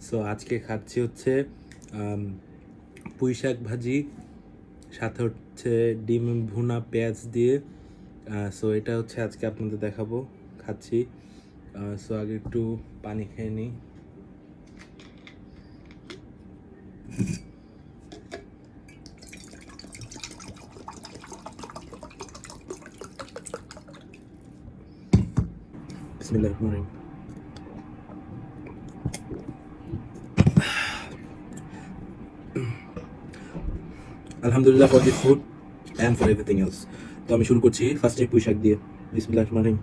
So আজকে খাচ্ছি হচ্ছে পুঁই শাক ভাজি, সাথে হচ্ছে ডিম ভুনা পেঁয়াজ দিয়ে। সো এটা হচ্ছে আজকে আপনাদের দেখাবো খাচ্ছি। সো আগে একটু পানি খেয়ে নিই। বিসমিল্লাহির রহমানির রহিম। আলহামদুলিল্লাহ for this food and for everything else. তো আমি শুরু করছি ফার্স্টে পুঁই শাক দিয়ে। বিসমিল্লাহির রহমানির রহিম।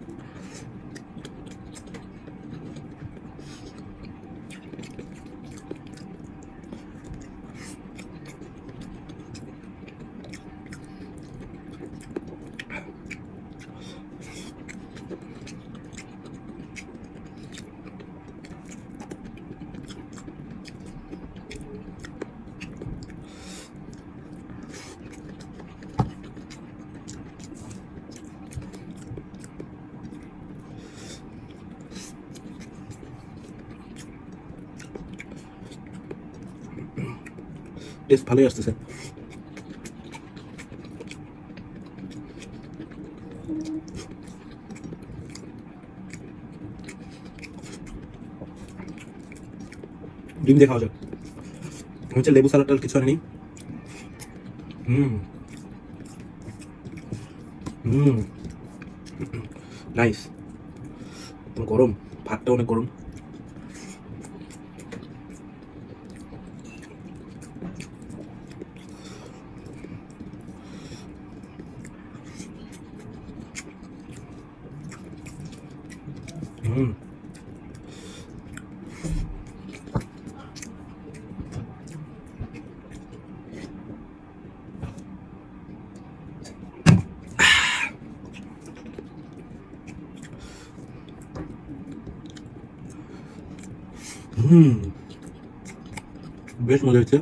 টেস্ট ভালোই আসতেছে। ডিম দিয়ে খাওয়া যাক। হচ্ছে লেবু সালাড টাল কিছু আনেনি। হুম হুম নাইস। গরম, ভাতটা অনেক গরম। হুম হুম বেশ মজা হচ্ছে।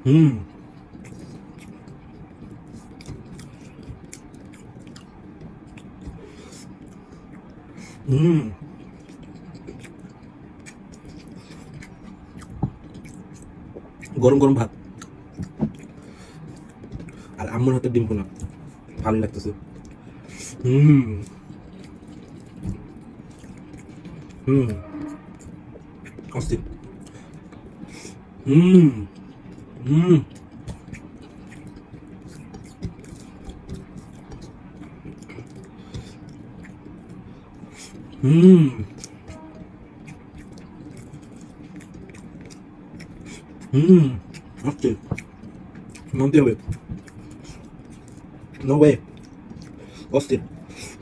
হুম হুম গরম গরম ভাত আর আম্মুর হাতের ডিম ভুনা ভালোই লাগতেছে। হুম হুম অস্থির। হুম হুম হুম হুম অস্থির, মানতে হবে। নো ওয়ে, অস্থির।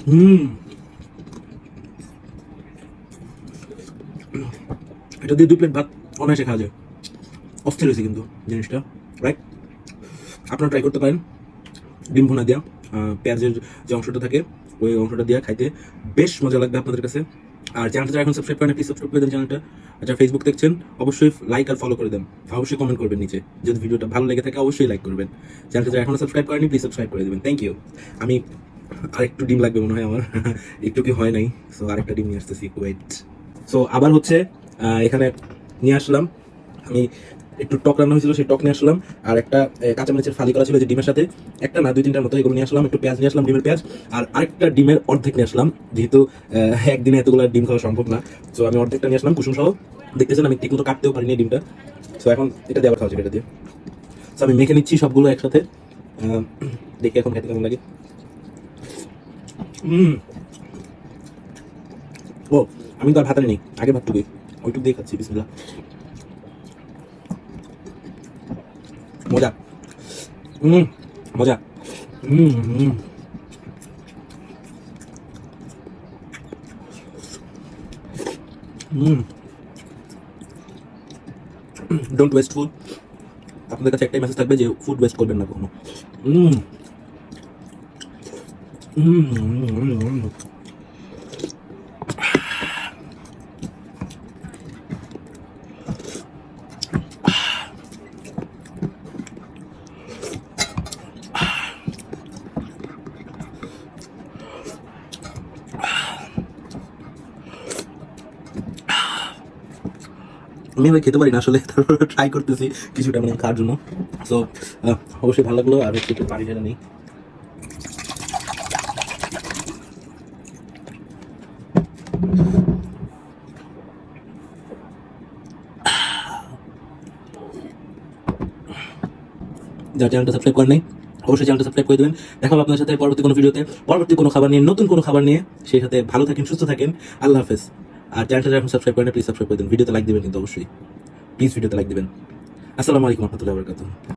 হুম এটা দিয়ে 2 প্লেট ভাত অনায়াসে খাওয়া যায়। অস্থির হয়েছে কিন্তু জিনিসটা, রাইট? আপনারা ট্রাই করতে পারেন ডিম ভুনা দিয়া। পেঁয়াজের যে অংশটা থাকে ওই অংশটা দিয়া খাইতে বেশ মজা লাগবে আপনাদের কাছে। আর চ্যানেলটা যারা এখন সাবস্ক্রাইব করেন প্লিজ সাবস্ক্রাইব করে দেন চ্যানেলটা। আচ্ছা, ফেসবুক দেখছেন অবশ্যই লাইক আর ফলো করে দেন। অবশ্যই কমেন্ট করবেন নিচে, যদি ভিডিওটা ভালো লেগে থাকে অবশ্যই লাইক করবেন। চ্যানেলটা যারা এখনো সাবস্ক্রাইব করেনি প্লিজ সাবস্ক্রাইব করে দেবেন। Thank you. আমি আরেকটু ডিম লাগবে মনে হয় আমার একটু কি হয় নাই। সো আরেকটা ডিম নিয়ে আসতেছি, ওয়েট। সো আবার হচ্ছে এখানে নিয়ে আসলাম আমি একটু টক রান্না হয়েছিল, সেই টক নিয়ে আসলাম। আর একটা কাঁচামরিচের ফালি করা ছিল যে ডিমের সাথে, একটা না 2-3টার মতো, এগুলো নিয়ে আসলাম। একটু পেঁয়াজ নিয়ে আসলাম, ডিমের পেঁয়াজ। আর আরেকটা ডিমের অর্ধেক নিয়ে আসলাম, যেহেতু একদিনে এতগুলো ডিম খাওয়া সম্ভব না। সো আমি অর্ধেকটা নিয়ে আসলাম কুসুম সহ। দেখতেছেন আমি ঠিক মতো কাটতেও পারিনি ডিমটা। সো এখন এটা দিয়ে আবার খাওয়া যাবে এটা দিয়ে। সো আমি মেখে নিচ্ছি সবগুলো একসাথে। আহ, দেখি এখন খেতে কেমন লাগে। হুম ও, আমি তো আর ভাত আনিনি, আগে ভাতটুকুই ওইটুকু দিয়ে খাচ্ছি। বিসমিল্লাহ। মজা। হুম মজা। হুম হুম হুম ডোন্ট ওয়েস্ট ফুড। আপনাদের কাছে একটাই মেসেজ থাকবে যে ফুড ওয়েস্ট করবেন না কখনো। হুম হুম হুম হুম আমি ভাই খেতে পারি না আসলে, তারপর ট্রাই করতেছি কিছুটা মানে খাওয়ার জন্য। সো অবশ্যই ভালো লাগলো। আর হচ্ছে একটু পানি ঢেলে নেই। যারা চ্যানেলটা সাবস্ক্রাইব করেন নাই অবশ্যই চ্যানেলটা সাবস্ক্রাইব করে দেবেন। দেখা হবে আপনার সাথে পরবর্তী কোনো ভিডিওতে, পরবর্তী কোনো খাবার নিয়ে, নতুন কোনো খাবার নিয়ে। সেই সাথে ভালো থাকেন, সুস্থ থাকেন। আল্লাহ হাফেজ। আর চ্যানেলটা যখন সাবস্ক্রাইব করেন প্লিজ সাবস্ক্রাইব করে দেন, ভিডিওতে লাইক দিবেন কিন্তু অবশ্যই, প্লিজ ভিডিওতে লাইক দিবেন। আসসালামু আলাইকুম রহমতুল্লাহি ওয়া বারাকাতুহু।